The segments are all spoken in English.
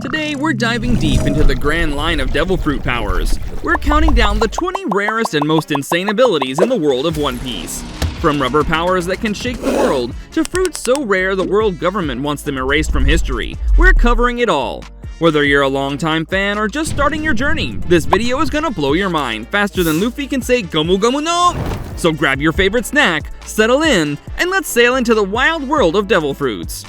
Today, we're diving deep into the grand line of devil fruit powers. We're counting down the 20 rarest and most insane abilities in the world of One Piece. From rubber powers that can shake the world, to fruits so rare the world government wants them erased from history, we're covering it all. Whether you're a longtime fan or just starting your journey, this video is gonna blow your mind faster than Luffy can say Gomu Gomu no! So grab your favorite snack, settle in, and let's sail into the wild world of devil fruits.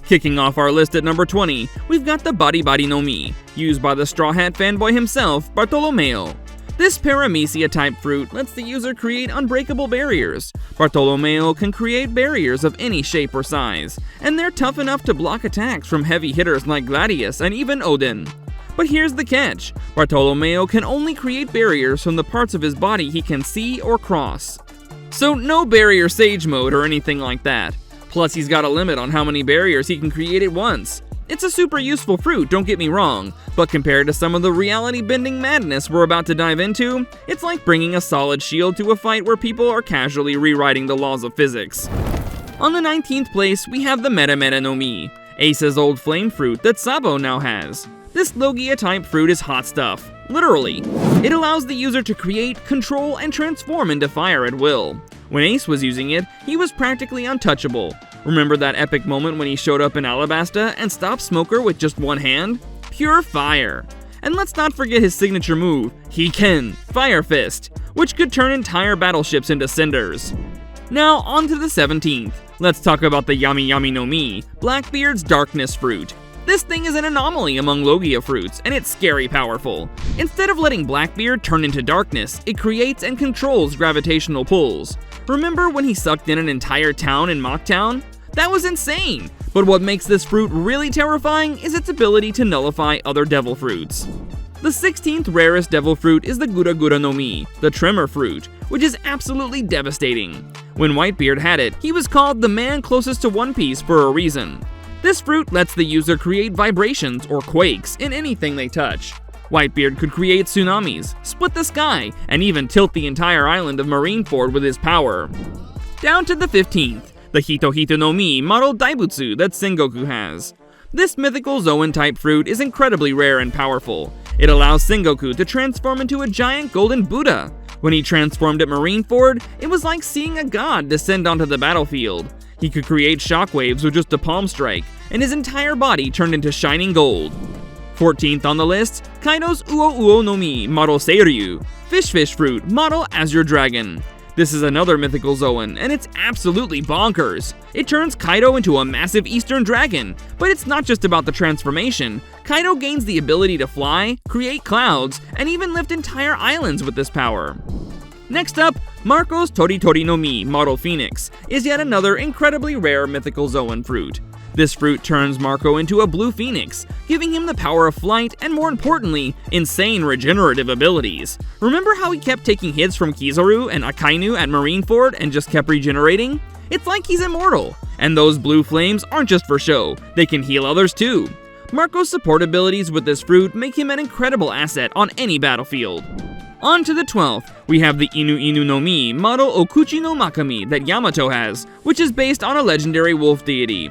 Kicking off our list at number 20, we've got the Bari Bari no Mi, used by the Straw Hat fanboy himself, Bartolomeo. This Paramecia-type fruit lets the user create unbreakable barriers. Bartolomeo can create barriers of any shape or size, and they're tough enough to block attacks from heavy hitters like Gladius and even Odin. But here's the catch, Bartolomeo can only create barriers from the parts of his body he can see or cross. So no barrier sage mode or anything like that. Plus he's got a limit on how many barriers he can create at once. It's a super useful fruit, don't get me wrong, but compared to some of the reality-bending madness we're about to dive into, it's like bringing a solid shield to a fight where people are casually rewriting the laws of physics. On the 19th place, we have the Mera Mera no Mi, Ace's old flame fruit that Sabo now has. This Logia-type fruit is hot stuff, literally. It allows the user to create, control, and transform into fire at will. When Ace was using it, he was practically untouchable. Remember that epic moment when he showed up in Alabasta and stopped Smoker with just one hand? Pure fire. And let's not forget his signature move, Hiken, Fire Fist, which could turn entire battleships into cinders. Now on to the 17th. Let's talk about the Yami Yami no Mi, Blackbeard's Darkness fruit. This thing is an anomaly among Logia fruits, and it's scary powerful. Instead of letting Blackbeard turn into darkness, it creates and controls gravitational pulls. Remember when he sucked in an entire town in Mocktown? That was insane! But what makes this fruit really terrifying is its ability to nullify other devil fruits. The 16th rarest devil fruit is the Gura Gura no Mi, the Tremor fruit, which is absolutely devastating. When Whitebeard had it, he was called the man closest to One Piece for a reason. This fruit lets the user create vibrations or quakes in anything they touch. Whitebeard could create tsunamis, split the sky, and even tilt the entire island of Marineford with his power. Down to the 15th, the Hito Hito no Mi model Daibutsu that Sengoku has. This mythical zoan-type fruit is incredibly rare and powerful. It allows Sengoku to transform into a giant golden Buddha. When he transformed at Marineford, it was like seeing a god descend onto the battlefield. He could create shockwaves with just a palm strike, and his entire body turned into shining gold. 14th on the list, Kaido's Uo Uo no Mi model Seiryu, Fish fruit model Azure Dragon. This is another mythical zoan, and it's absolutely bonkers. It turns Kaido into a massive eastern dragon, but it's not just about the transformation. Kaido gains the ability to fly, create clouds, and even lift entire islands with this power. Next up, Marco's Tori Tori no Mi model Phoenix is yet another incredibly rare mythical zoan fruit. This fruit turns Marco into a blue phoenix, giving him the power of flight and, more importantly, insane regenerative abilities. Remember how he kept taking hits from Kizaru and Akainu at Marineford and just kept regenerating? It's like he's immortal. And those blue flames aren't just for show, they can heal others too. Marco's support abilities with this fruit make him an incredible asset on any battlefield. On to the 12th, we have the Inu Inu no Mi model Okuchi no Makami that Yamato has, which is based on a legendary wolf deity.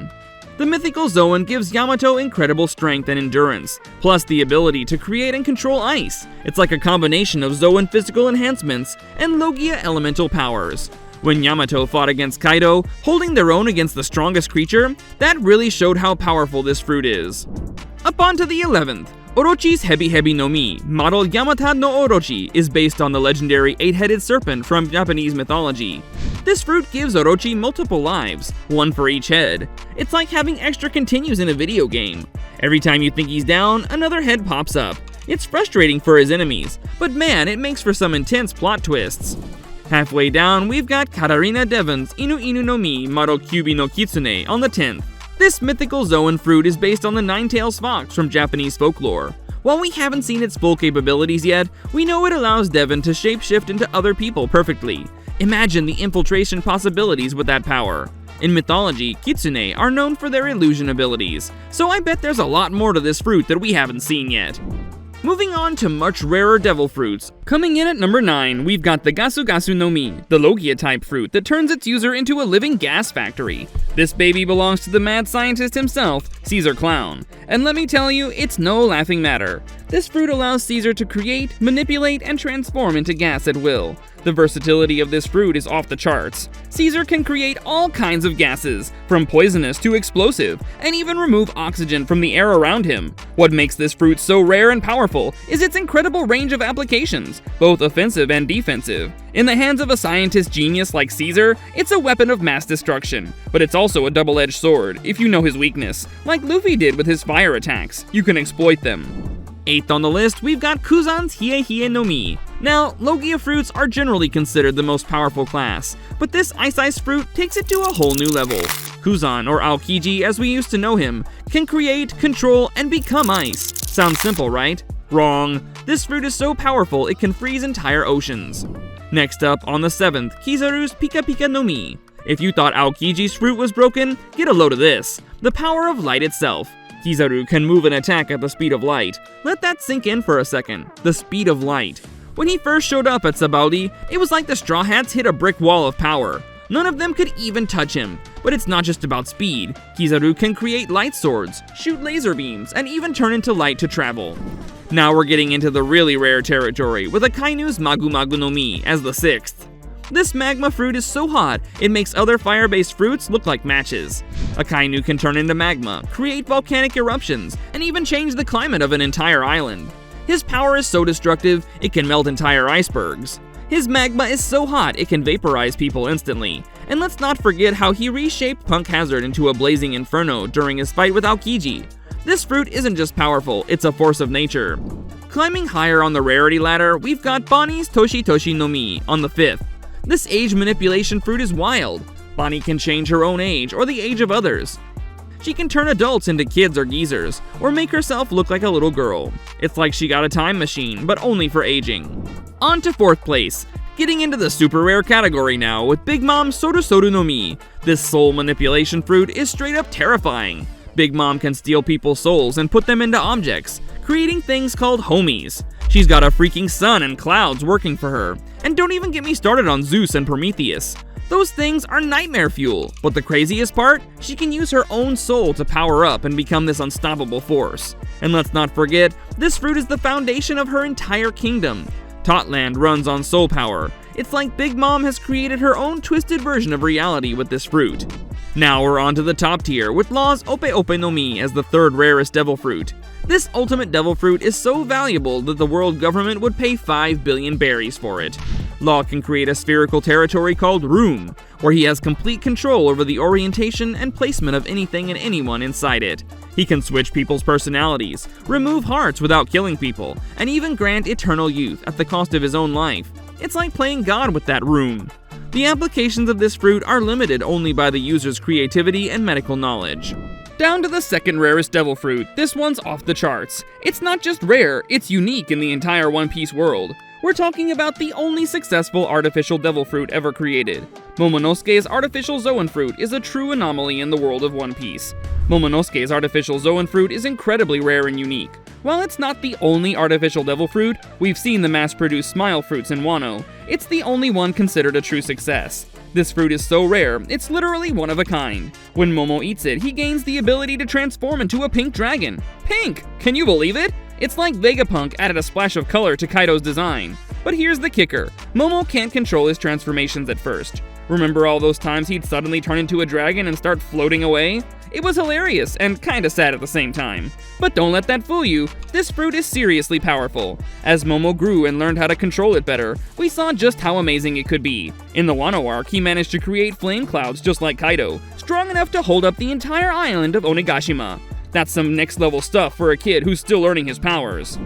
The mythical zoan gives Yamato incredible strength and endurance, plus the ability to create and control ice. It's like a combination of zoan physical enhancements and Logia elemental powers. When Yamato fought against Kaido, holding their own against the strongest creature, that really showed how powerful this fruit is. Up onto the 11th, Orochi's Hebi Hebi no Mi, model Yamata no Orochi, is based on the legendary 8-headed serpent from Japanese mythology. This fruit gives Orochi multiple lives, one for each head. It's like having extra continues in a video game. Every time you think he's down, another head pops up. It's frustrating for his enemies, but man, it makes for some intense plot twists. Halfway down, we've got Katarina Devon's Inu Inu no Mi, model Kyubi no Kitsune, on the 10th. This mythical zoan fruit is based on the Nine-Tails Fox from Japanese folklore. While we haven't seen its full capabilities yet, we know it allows Devon to shapeshift into other people perfectly. Imagine the infiltration possibilities with that power. In mythology, kitsune are known for their illusion abilities, so I bet there's a lot more to this fruit that we haven't seen yet. Moving on to much rarer devil fruits. Coming in at number 9, we've got the Gasu Gasu no Mi, the Logia type fruit that turns its user into a living gas factory. This baby belongs to the mad scientist himself, Caesar Clown. And let me tell you, it's no laughing matter. This fruit allows Caesar to create, manipulate, and transform into gas at will. The versatility of this fruit is off the charts. Caesar can create all kinds of gases, from poisonous to explosive, and even remove oxygen from the air around him. What makes this fruit so rare and powerful is its incredible range of applications, both offensive and defensive. In the hands of a scientist genius like Caesar, it's a weapon of mass destruction, but it's also a double-edged sword, if you know his weakness. Like Luffy did with his fire attacks, you can exploit them. 8th on the list, we've got Kuzan's Hie Hie no Mi. Now, Logia fruits are generally considered the most powerful class, but this ice fruit takes it to a whole new level. Kuzan, or Aokiji as we used to know him, can create, control, and become ice. Sounds simple, right? Wrong. This fruit is so powerful it can freeze entire oceans. Next up, on the 7th, Kizaru's Pika Pika no Mi. If you thought Aokiji's fruit was broken, get a load of this. The power of light itself. Kizaru can move and attack at the speed of light. Let that sink in for a second. The speed of light. When he first showed up at Sabaody, it was like the Straw Hats hit a brick wall of power. None of them could even touch him. But it's not just about speed. Kizaru can create light swords, shoot laser beams, and even turn into light to travel. Now we're getting into the really rare territory with Akainu's Magu Magu no Mi as the 6th. This magma fruit is so hot, it makes other fire-based fruits look like matches. Akainu can turn into magma, create volcanic eruptions, and even change the climate of an entire island. His power is so destructive, it can melt entire icebergs. His magma is so hot, it can vaporize people instantly. And let's not forget how he reshaped Punk Hazard into a blazing inferno during his fight with Aokiji. This fruit isn't just powerful, it's a force of nature. Climbing higher on the rarity ladder, we've got Bonnie's Toshi Toshi no Mi on the 5th. This age manipulation fruit is wild. Bonnie can change her own age or the age of others. She can turn adults into kids or geezers, or make herself look like a little girl. It's like she got a time machine, but only for aging. On to 4th place. Getting into the super rare category now with Big Mom Soru Soru no Mi. This soul manipulation fruit is straight up terrifying. Big Mom can steal people's souls and put them into objects, creating things called homies. She's got a freaking sun and clouds working for her. And don't even get me started on Zeus and Prometheus. Those things are nightmare fuel, but the craziest part? She can use her own soul to power up and become this unstoppable force. And let's not forget, this fruit is the foundation of her entire kingdom. Totland runs on soul power. It's like Big Mom has created her own twisted version of reality with this fruit. Now we're on to the top tier with Law's Ope Ope no Mi as the 3rd rarest devil fruit. This ultimate devil fruit is so valuable that the world government would pay 5 billion berries for it. Law can create a spherical territory called Room, where he has complete control over the orientation and placement of anything and anyone inside it. He can switch people's personalities, remove hearts without killing people, and even grant eternal youth at the cost of his own life. It's like playing God with that Room. The applications of this fruit are limited only by the user's creativity and medical knowledge. Down to the 2nd rarest devil fruit, this one's off the charts. It's not just rare, it's unique in the entire One Piece world. We're talking about the only successful artificial devil fruit ever created. Momonosuke's artificial zoan fruit is a true anomaly in the world of One Piece. Momonosuke's artificial zoan fruit is incredibly rare and unique. While it's not the only artificial devil fruit, we've seen the mass-produced smile fruits in Wano, it's the only one considered a true success. This fruit is so rare, it's literally one of a kind. When Momo eats it, he gains the ability to transform into a pink dragon. Pink! Can you believe it? It's like Vegapunk added a splash of color to Kaido's design. But here's the kicker. Momo can't control his transformations at first. Remember all those times he'd suddenly turn into a dragon and start floating away? It was hilarious and kinda sad at the same time. But don't let that fool you, this fruit is seriously powerful. As Momo grew and learned how to control it better, we saw just how amazing it could be. In the Wano arc, he managed to create flame clouds just like Kaido, strong enough to hold up the entire island of Onigashima. That's some next level stuff for a kid who's still learning his powers.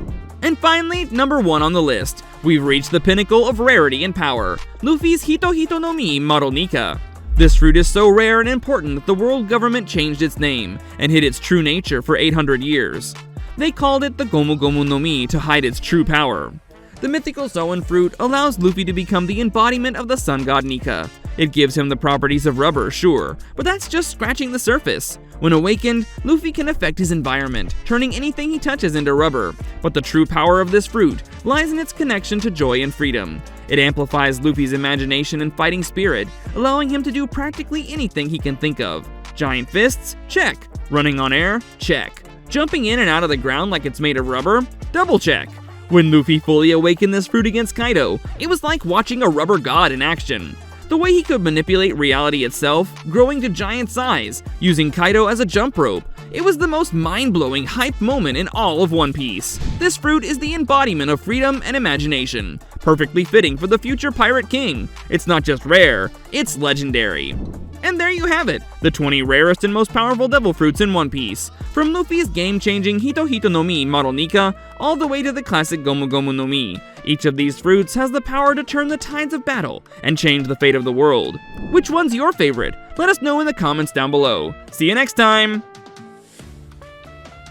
And finally, number 1 on the list. We've reached the pinnacle of rarity and power, Luffy's Hito Hito no Mi Marunika. This fruit is so rare and important that the world government changed its name and hid its true nature for 800 years. They called it the Gomu Gomu no Mi to hide its true power. The mythical zoan fruit allows Luffy to become the embodiment of the sun god Nika. It gives him the properties of rubber, sure, but that's just scratching the surface. When awakened, Luffy can affect his environment, turning anything he touches into rubber. But the true power of this fruit lies in its connection to joy and freedom. It amplifies Luffy's imagination and fighting spirit, allowing him to do practically anything he can think of. Giant fists? Check. Running on air? Check. Jumping in and out of the ground like it's made of rubber? Double check. When Luffy fully awakened this fruit against Kaido, it was like watching a rubber god in action. The way he could manipulate reality itself, growing to giant size, using Kaido as a jump rope, it was the most mind-blowing hype moment in all of One Piece. This fruit is the embodiment of freedom and imagination, perfectly fitting for the future Pirate King. It's not just rare, it's legendary. And there you have it, the 20 rarest and most powerful devil fruits in One Piece. From Luffy's game-changing Hito Hito no Mi Model Nika, all the way to the classic Gomu Gomu no Mi. Each of these fruits has the power to turn the tides of battle and change the fate of the world. Which one's your favorite? Let us know in the comments down below. See you next time!